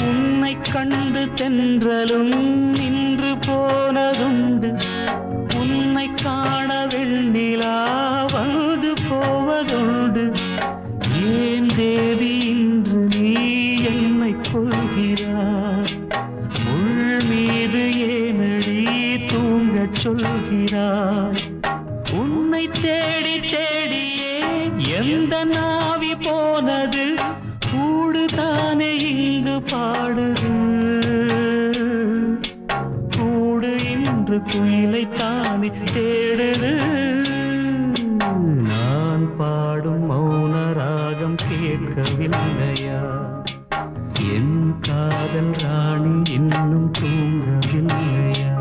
உன்னை கண்டு தென்றலும் நின்று போனதுண்டு உன்னை காண வெண்ணிலா வந்து போவதுண்டு ஏன் தேவி இன்று நீ என்னை கொள்கிறாய் முள் மீது ஏனடி தூங்கச் சொல்கிறாய் உன்னை தேடி தேடியே எந்த நாவி போனது கூடு தானே இங்கு பாடுது கூடு இன்று குயிலை தானே தேடுது நான் பாடும் மௌன ராகம் கேட்கவில்லையா என் காதல் ராணி இன்னும் தூங்கவில்லையா